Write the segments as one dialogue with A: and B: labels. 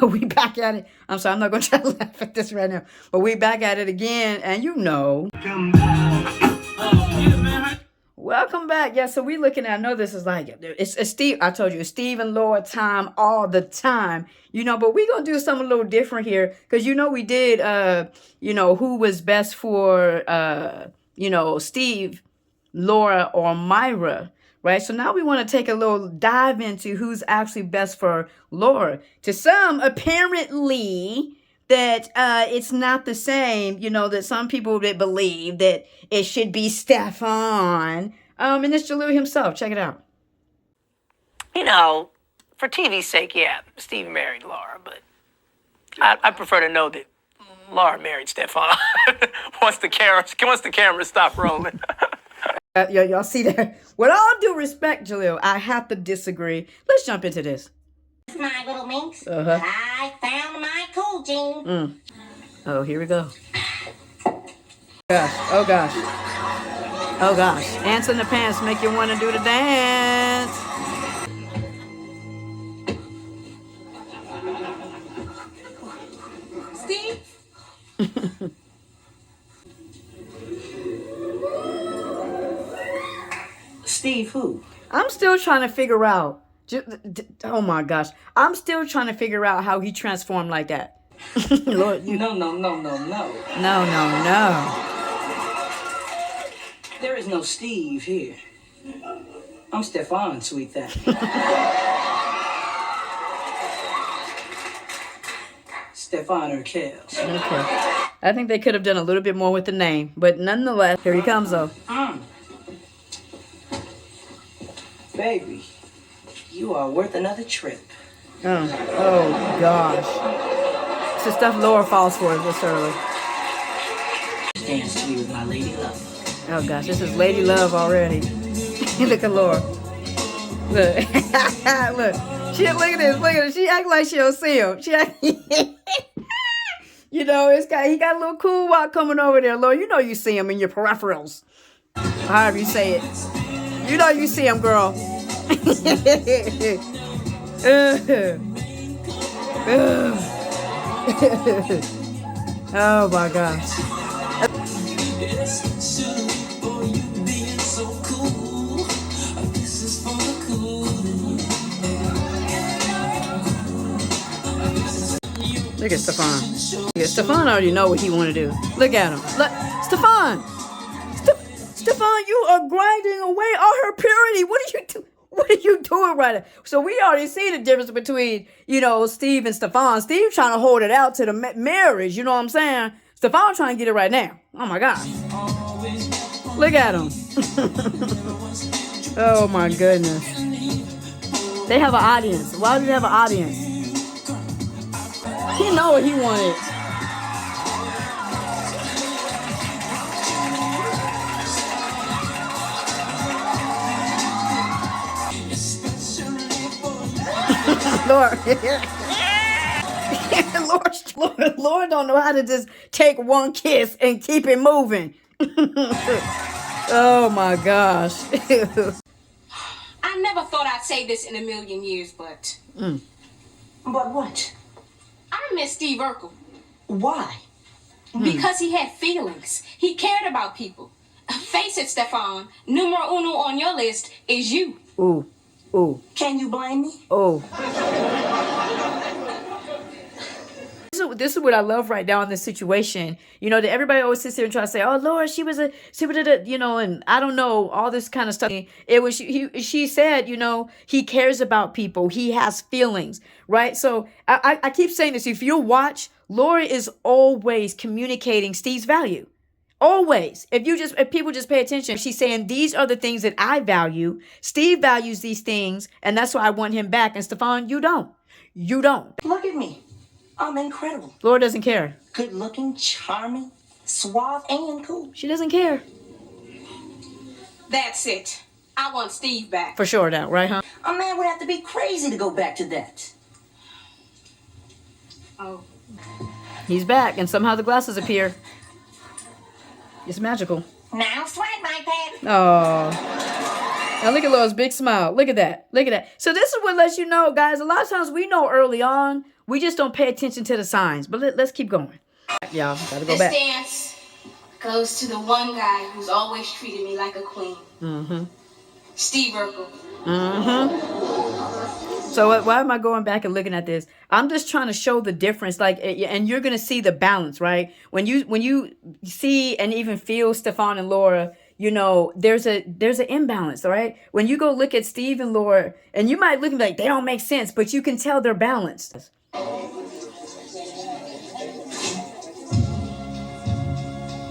A: We back at it. I'm sorry, I'm not going to try to laugh at this right now. But we back at it again, and you know. Welcome back. Yeah, so we looking at, I know this is like, it's Steve, I told you, it's Steve and Laura time all the time, you know, but we're going to do something a little different here, because, you know, we did, you know, who was best for, you know, Steve, Laura, or Myra, right? So now we want to take a little dive into who's actually best for Laura. To some, apparently, that it's not the same, you know, that some people that believe that it should be Stefan. And it's Jalil himself. Check it out.
B: You know, for TV's sake, yeah, Steve married Laura, but I prefer to know that Laura married Stefan once the camera stop rolling.
A: Y'all see that? With all due respect, Jalil, I have to disagree. Let's jump into this.
C: My little minx, I found my cool gene.
A: Oh, here we go. Gosh, oh gosh. Oh gosh. Ants in the pants make you want to do the dance.
C: Steve? Steve who?
A: I'm still trying to figure out. Oh my gosh. I'm still trying to figure out how he transformed like that. Lord, you...
C: No.
A: No.
C: There is no Steve here. I'm Stefan, sweet thing. Stefan or Kels.
A: Okay. I think they could have done a little bit more with the name, but nonetheless, here he comes though.
C: Baby, you are worth another trip.
A: Oh gosh. It's the stuff Laura falls for this early.
C: Dance to me with my lady love.
A: Oh gosh, this is lady love already. Look at Laura. Look. Look. Look at this. She act like she don't see him. She act you know, he got a little cool walk coming over there, Laura. You know you see him in your peripherals. However you say it. You know you see him, girl. Oh my gosh. Look at Stefan. Yeah, Stefan already know what he want to do. Look at him. Look, Stefan. Stefan, you are grinding away all her purity. What are you doing right now? So we already see the difference between, you know, Steve and Stefan. Steve trying to hold it out to the marriage. You know what I'm saying? Stefan trying to get it right now. Oh my God. Look at him. Oh my goodness. They have an audience. Why do they have an audience? He know what he wanted. Lord don't know how to just take one kiss and keep it moving. Oh my gosh.
D: I never thought I'd say this in a million years, but...
C: But what?
D: I miss Steve Urkel.
C: Why?
D: Because he had feelings. He cared about people. Face it, Stefan. Numero uno on your list is you.
A: Ooh.
C: Can you blame me?
A: This is what I love right now in this situation. You know, that everybody always sits there and try to say, "Oh, Laura, she was you know, and I don't know, all this kind of stuff." It was she said, you know, he cares about people. He has feelings, right? So I keep saying this. If you watch, Laura is always communicating Steve's value. Always. If people just pay attention, she's saying, these are the things that I value. Steve values these things, and that's why I want him back. And Stefan, you don't. You don't.
C: Look at me. I'm incredible.
A: Laura doesn't care.
C: Good looking, charming, suave, and cool.
A: She doesn't care.
D: That's it. I want Steve back.
A: For sure now, right, huh?
C: A man would have to be crazy to go back to that.
D: Oh.
A: He's back, and somehow the glasses appear. It's magical.
C: Now swag my pad.
A: Oh. Now look at Laura's big smile. Look at that. Look at that. So this is what lets you know, guys, a lot of times we know early on We just don't pay attention to the signs. But let's keep going. Y'all, gotta go
D: This
A: back.
D: dance goes to the one guy who's always treated me like a queen.
A: Mm-hmm.
D: Steve Urkel.
A: Mm-hmm. So why am I going back and looking at this? I'm just trying to show the difference, like, and you're gonna see the balance, right? When you see and even feel Stefan and Laura, you know, there's an imbalance, right? When you go look at Steve and Laura, and you might look and be like, they don't make sense, but you can tell they're balanced.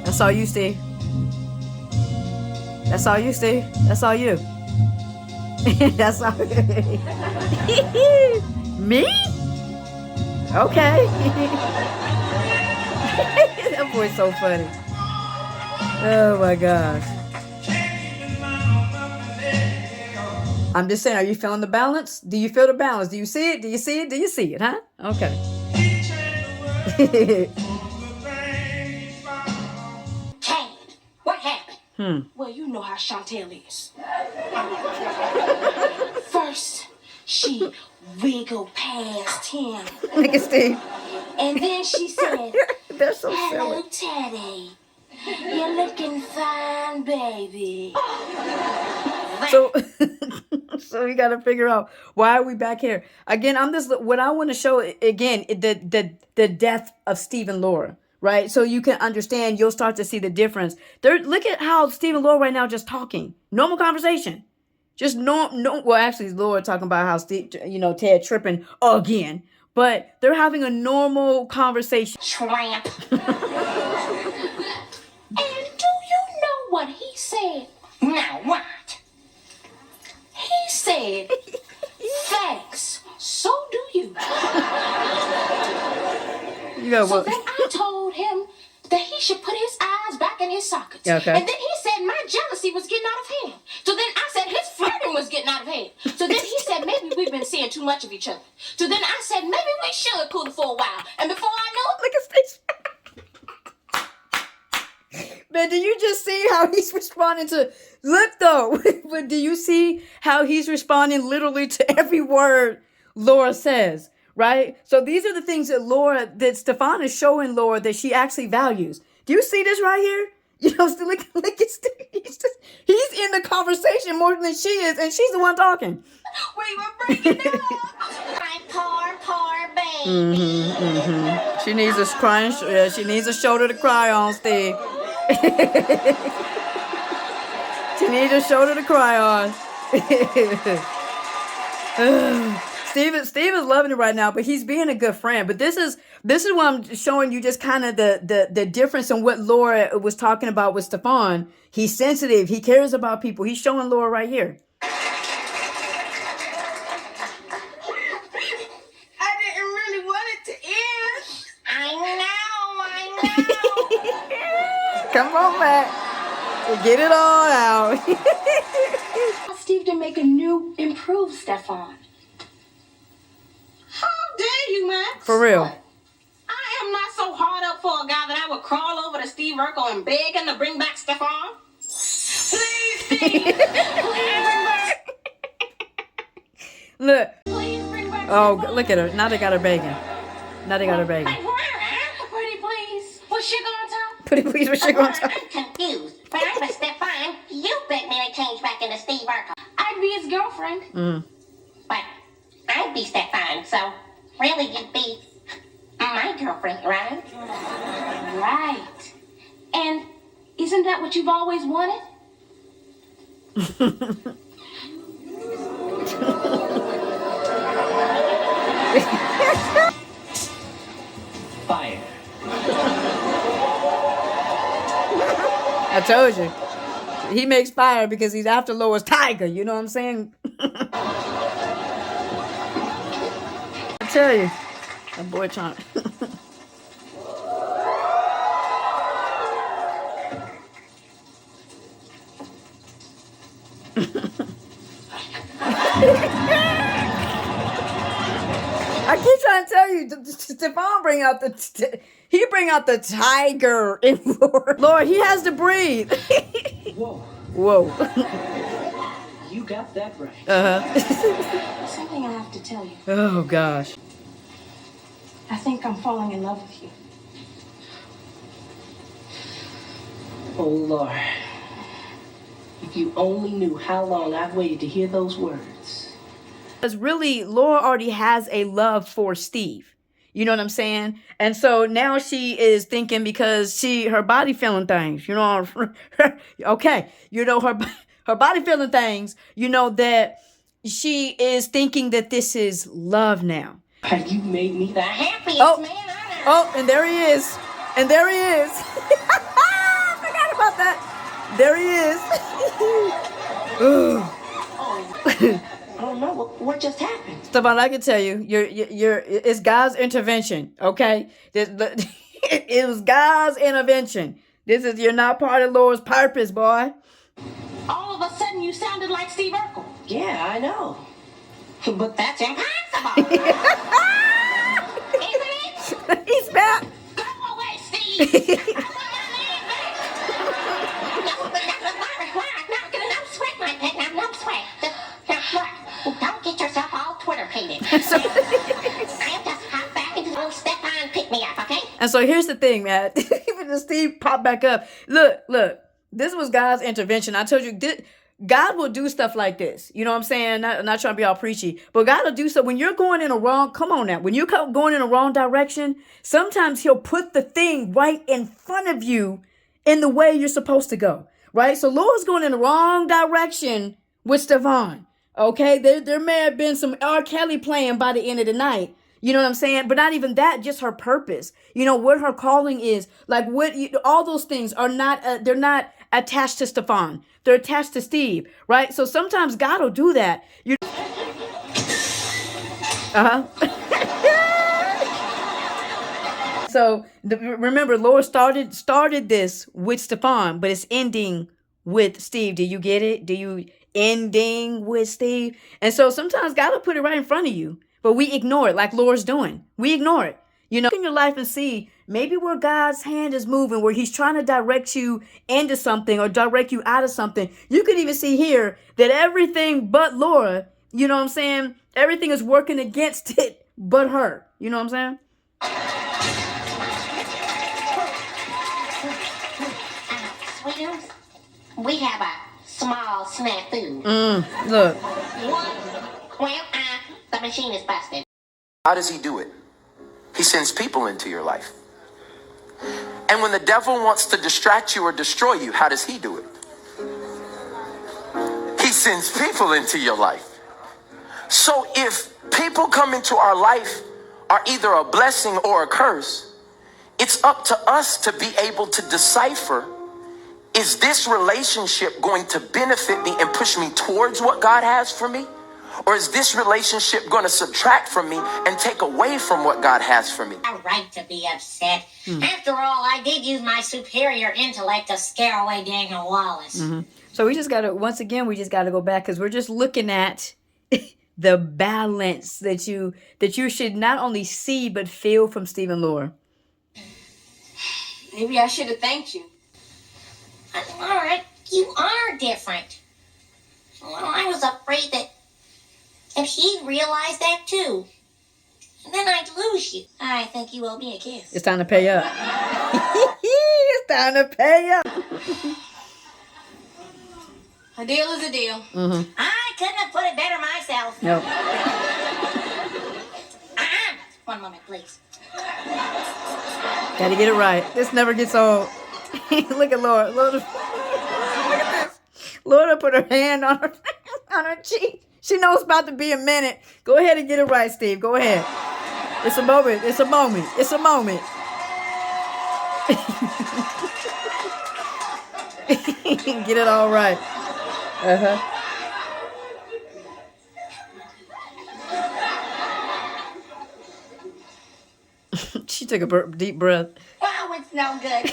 A: That's all you, Steve. That's all you, Steve. That's all you. That's all. Me? Okay. That boy's so funny. Oh my gosh. I'm just saying, are you feeling the balance? Do you feel the balance? Do you see it? Do you see it? Do you see it? Huh? Okay.
D: What happened? Well, you know how Chantel is. First, she wiggled past him.
A: Look at Steve.
D: And then she said,
A: They're so
D: hello,
A: silly.
D: Teddy. You're looking fine, baby.
A: So, so we got to figure out, why are we back here again? What I want to show again, the death of Steve and Laura, right? So you can understand, you'll start to see the difference. Look at how Steve and Laura right now just talking, normal conversation, just no. Well, actually, Laura talking about how Steve, Ted tripping again, but they're having a normal conversation.
D: Tramp. And do you know what he said? Now what? He said, thanks. So do you. So then I told him that he should put his eyes back in his sockets.
A: Okay.
D: And then he said my jealousy was getting out of hand. So then I said his flirting was getting out of hand. So then he said maybe we've been seeing too much of each other. So then I said maybe we should cool for a while. And before I know it,
A: Look at Steve. Man, do you just see how he's responding to, look though, but do you see how he's responding literally to every word Laura says, right? So these are the things that Stefan is showing Laura that she actually values. Do you see this right here? Look at Steve. He's in the conversation more than she is, and she's the one talking.
D: we were breaking up. My poor baby.
A: She needs she needs a shoulder to cry on, Steve. She needs a shoulder to cry on. Steve is loving it right now, but he's being a good friend. But this is what I'm showing you, just kind of the difference in what Laura was talking about with Stefan. He's sensitive. He cares about people. He's showing Laura right here.
D: I didn't really want it to end. I know.
A: Come on back. Get it all out.
D: Steve to make a new, improved Stefan. How dare you, Max?
A: For real.
D: I am not so hard up for a guy that I would crawl over to Steve Urkel and beg him to bring back Stefan. Please, Steve. Please bring back.
A: Look.
D: Please bring back
A: Oh,
D: Stefan.
A: look at her. Now they got her begging. Pretty
D: please. With sugar on top?
A: Pretty please with sugar on top.
C: I'm confused. When I was Stefan, you begged me to change back into Steve Urkel.
D: I'd be his girlfriend.
C: But I'd be Stefan, so really you'd be my girlfriend, right?
D: Right. And isn't that what you've always wanted?
E: Fire.
A: I told you. He makes fire because he's after Laura's tiger. You know what I'm saying? I tell you. That boy trying. I keep trying to tell you, Stefan bring out the tiger in Laura. Lord, he has to breathe.
E: Whoa.
A: Whoa.
E: You got that right.
A: Uh-huh.
D: Something I have to tell you.
A: Oh, gosh.
D: I think I'm falling in love with you.
E: Oh, Lord. If you only knew how long I've waited to hear those words.
A: Because really, Laura already has a love for Steve. You know what I'm saying? And so now she is thinking, because her body feeling things, you know, okay, you know, her body feeling things, you know, that she is thinking that this is love now.
E: You made me
C: The happiest
A: Oh,
C: man on earth.
A: oh, and there he is. And there he is. I forgot about that. There he is.
E: I don't know what just happened.
A: Stefan, I can tell you, it's God's intervention, okay? It was God's intervention. You're not part of Lord's purpose, boy.
D: All of a sudden, you sounded like Steve Urkel.
E: Yeah, I know.
C: But that's impossible. Isn't it?
A: He's back.
D: Go away, Steve.
C: No, sweat, my pet. No sweat. Look, don't get yourself all Twitter painted. I'll just hop back into the little Stefan pick me up, okay?
A: And so here's the thing, man. Even the Steve popped back up. Look. This was God's intervention. I told you, God will do stuff like this. You know what I'm saying? Not trying to be all preachy, but God will do stuff when you're going in a wrong. Come on now. When you're going in a wrong direction, sometimes He'll put the thing right in front of you in the way you're supposed to go. Right? So Laura's going in the wrong direction with Stefan. Okay? There may have been some R. Kelly playing by the end of the night. You know what I'm saying? But not even that, just her purpose. You know, what her calling is. Like, all those things are not, they're not attached to Stefan. They're attached to Steve, right? So sometimes God will do that. So remember, Laura started this with Stefan, but it's ending with Steve. Do you get it? Ending with Steve? And so sometimes God will put it right in front of you, but we ignore it, like Laura's doing. We ignore it. You know, look in your life and see maybe where God's hand is moving, where He's trying to direct you into something or direct you out of something. You can even see here that everything but Laura, you know what I'm saying? Everything is working against it but her. You know what I'm saying?
C: Sweetums, we have a small snafu.
A: Look.
C: Well, the machine is busted.
F: How does He do it? He sends people into your life. And when the devil wants to distract you or destroy you, how does he do it? He sends people into your life. So if people come into our life are either a blessing or a curse, it's up to us to be able to decipher, is this relationship going to benefit me and push me towards what God has for me? Or is this relationship going to subtract from me and take away from what God has for me?
C: A right to be upset. After all, I did use my superior intellect to scare away Daniel Wallace.
A: So we just got to go back, because we're just looking at the balance that you should not only see but feel from Steve and Laura.
D: Maybe I should have thanked you.
C: Laura, you are different. Well, I was afraid that he'd realize that too. And then I'd lose you. I think you owe me a kiss.
A: It's time to pay up. It's time to pay up.
D: A deal is a deal.
C: I couldn't have put it better myself.
A: No.
C: One moment, please.
A: Got to get it right. This never gets old. Look at Laura. Look at this. Laura put her hand on her cheek. She knows it's about to be a minute. Go ahead and get it right, Steve. Go ahead. It's a moment. It's a moment. It's a moment. Get it all right. She took a deep breath.
C: Wow, it's no good.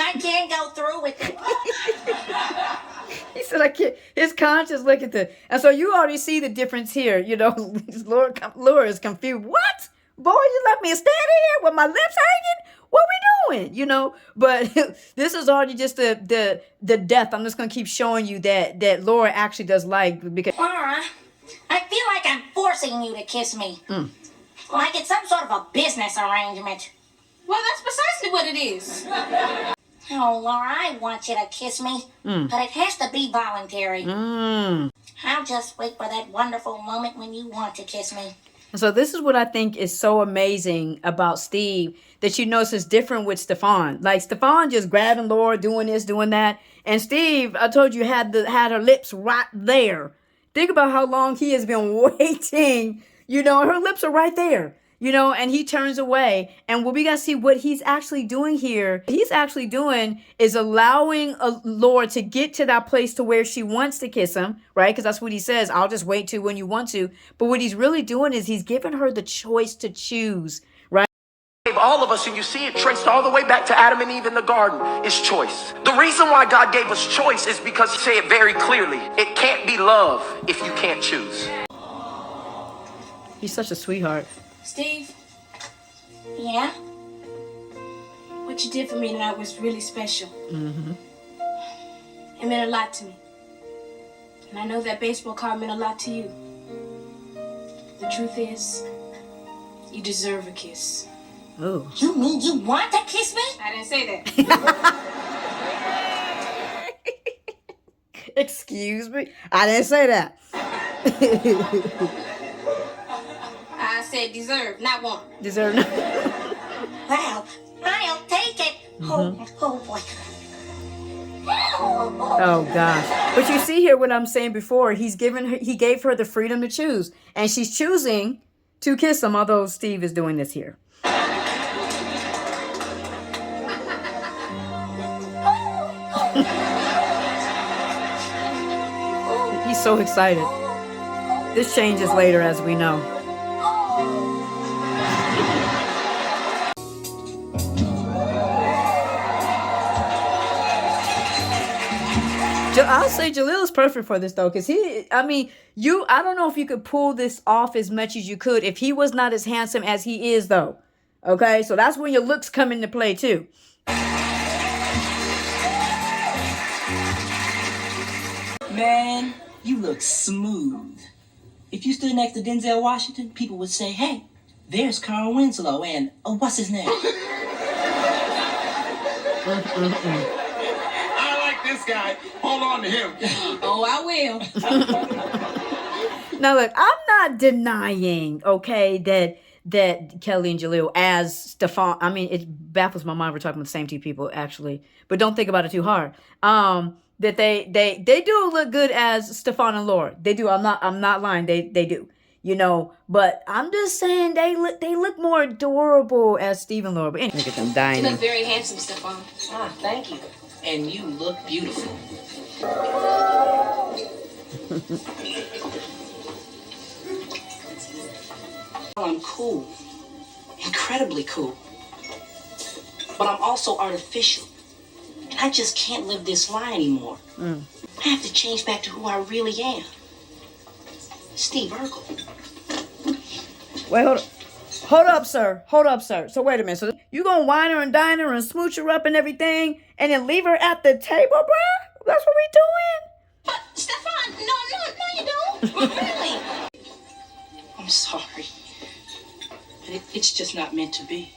C: I can't go through with it.
A: He said, I can't. His conscience, look at this. And so you already see the difference here. You know, Laura is confused. What? Boy, you left me standing here with my lips hanging? What we doing? You know, but this is already just the depth. I'm just going to keep showing you that Laura actually does like, because
C: Laura, I feel like I'm forcing you to kiss me. Like it's some sort of a business arrangement.
D: Well, that's precisely what it is.
C: Oh, Laura, I want you to kiss me, but it has to be voluntary. I'll just wait for that wonderful moment when you want to kiss me.
A: So this is what I think is so amazing about Steve, that you notice is different with Stefan. Like Stefan just grabbing Laura, doing this, doing that. And Steve, I told you, had her lips right there. Think about how long he has been waiting. You know, her lips are right there. You know, and he turns away. And what we got to see what he's actually doing here. He's actually doing is allowing Laura to get to that place to where she wants to kiss him, right? Because that's what he says. I'll just wait to when you want to. But what he's really doing is he's giving her the choice to choose, right?
F: All of us, and you see it traced all the way back to Adam and Eve in the garden, is choice. The reason why God gave us choice is because he said it very clearly. It can't be love if you can't choose.
A: He's such a sweetheart.
D: Steve,
C: Yeah?
D: what you did for me tonight was really special. It meant a lot to me. And I know that baseball card meant a lot to you. The truth is, you deserve a kiss.
A: Oh.
C: You mean you want to kiss me?
D: I didn't say that.
A: Excuse me? I didn't say that.
D: I said deserve, not want.
A: Deserve.
C: Well, I'll take it. Oh boy.
A: Oh gosh. But you see here what I'm saying before. He gave her the freedom to choose. And she's choosing to kiss him, although Steve is doing this here. He's so excited. This changes later, as we know. I'll say Jalil's perfect for this though, because I don't know if you could pull this off as much as you could if he was not as handsome as he is though. Okay, so that's when your looks come into play too.
G: Man, you look smooth. If you stood next to Denzel Washington, people would say, hey, there's Carl Winslow and, what's his name?
H: I like this guy. Hold on to him.
D: Oh, I will.
A: Now look, I'm not denying, okay, that Kelly and Jalil as Stefan, I mean, it baffles my mind we're talking about the same two people actually, but don't think about it too hard. That they do look good as Stefan and Laura. They do. I'm not lying. They do. You know, but I'm just saying they look more adorable as Steve and Laura. But anyway, look at them dying.
D: You look very handsome, Stefan.
G: Ah, thank you. And you look beautiful. I'm cool. Incredibly cool. But I'm also artificial. And I just can't live this lie anymore. I have to change back to who I really am. Steve Urkel.
A: Wait, hold up, sir. Hold up, sir. So wait a minute. So you gonna wine her and dine her and smooch her up and everything, and then leave her at the table, bruh? That's what we doing?
D: But, Stefan, no, you don't. Really?
G: I'm sorry. But it's just not meant to be.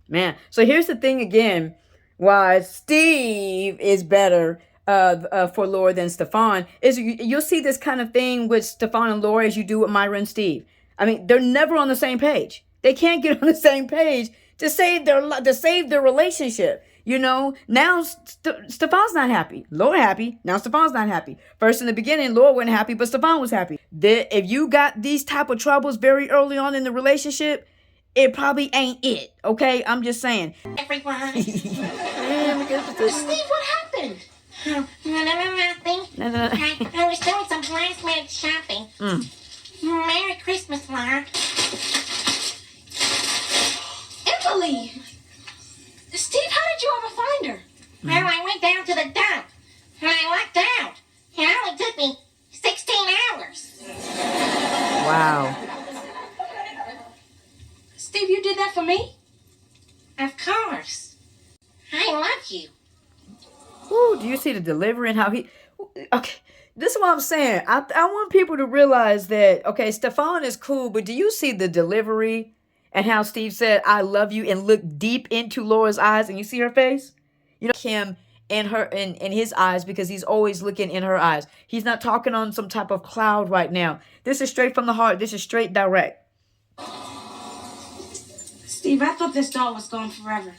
A: Man. So here's the thing again. Why Steve is better for Laura than Stefan is you'll see this kind of thing with Stefan and Laura as you do with Myra and Steve. I mean, they're never on the same page. They can't get on the same page to save their relationship. You know, now Stefan's not happy. Laura happy. Now Stefan's not happy. First in the beginning, Laura wasn't happy, but Stefan was happy. If you got these type of troubles very early on in the relationship, it probably ain't it. Okay, I'm just saying.
C: Everyone.
D: Steve, what happened?
C: Nothing.
A: No.
C: I was doing some last minute shopping. Merry Christmas, Laura.
D: Emily! Steve, how did you ever find her?
C: Well, I went down to the dump. And I lucked out. It only took me 16 hours.
A: Wow.
D: Steve, you did that for me?
C: Of course. I love you.
A: Ooh, do you see the delivery and how he... Okay, this is what I'm saying. I want people to realize that, okay, Stefan is cool, but do you see the delivery and how Steve said, I love you, and look deep into Laura's eyes, and you see her face? You know, him in her in his eyes, because he's always looking in her eyes. He's not talking on some type of cloud right now. This is straight from the heart. This is straight direct.
D: Steve, I thought this doll was gone forever.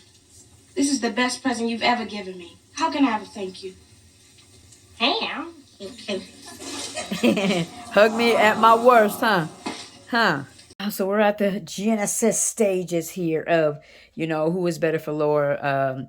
D: This is the best present you've ever given me. How can I have a thank you?
C: Ham?
A: Hug me at my worst, huh? Huh. So we're at the Genesis stages here of, who is better for Laura,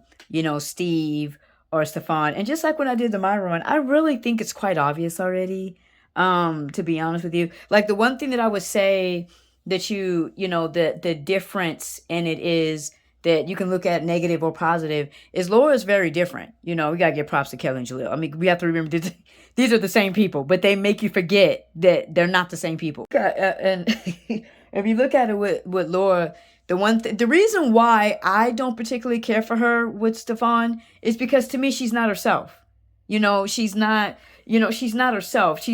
A: Steve or Stefan. And just like when I did the My Run, I really think it's quite obvious already, to be honest with you. Like, the one thing that I would say that the difference in it is that you can look at negative or positive is Laura is very different. We got to give props to Kelly and Jaleel. I mean, we have to remember these are the same people, but they make you forget that they're not the same people. And if you look at it with Laura, the reason why I don't particularly care for her with Stefan is because, to me, she's not herself. She's not herself.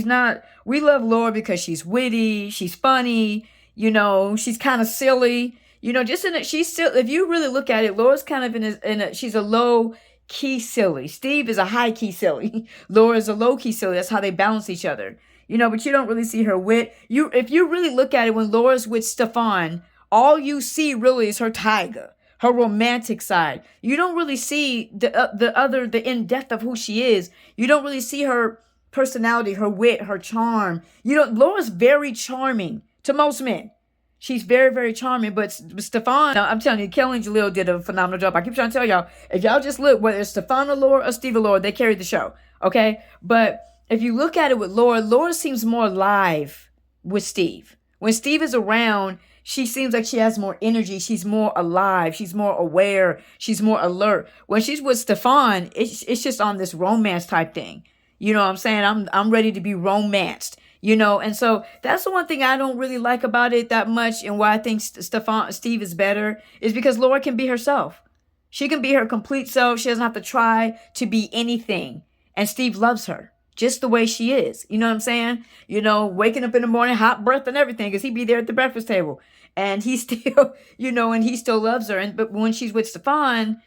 A: We love Laura because she's witty, she's funny, she's kind of silly. She's still, if you really look at it, Laura's kind of she's a low key silly. Steve is a high key silly. Laura's a low key silly. That's how they balance each other. But you don't really see her wit. If you really look at it, when Laura's with Stefan, all you see really is her tiger, her romantic side. You don't really see the in-depth of who she is. You don't really see her personality, her wit, her charm. Laura's very charming to most men. She's very, very charming. But Stefan, I'm telling you, Kelly and Jaleel did a phenomenal job. I keep trying to tell y'all, if y'all just look, whether it's Stefan or Laura or Steve or Laura, they carried the show. Okay? But if you look at it with Laura seems more alive with Steve. When Steve is around, she seems like she has more energy. She's more alive. She's more aware. She's more alert. When she's with Stefan, it's just on this romance type thing. You know what I'm saying? I'm ready to be romanced. And so that's the one thing I don't really like about it that much, and why I think Steve is better is because Laura can be herself. She can be her complete self. She doesn't have to try to be anything. And Steve loves her just the way she is. You know what I'm saying? Waking up in the morning, hot breath and everything, because he'd be there at the breakfast table. And he still, and he still loves her. But when she's with Stefan,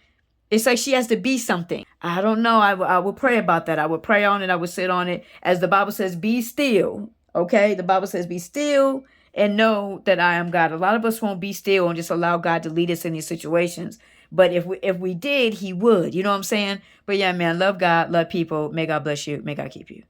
A: it's like she has to be something. I don't know. I will pray about that. I would pray on it. I would sit on it. As the Bible says, be still. Okay? The Bible says, be still and know that I am God. A lot of us won't be still and just allow God to lead us in these situations. But if we did, he would. You know what I'm saying? But yeah, man, love God, love people. May God bless you. May God keep you.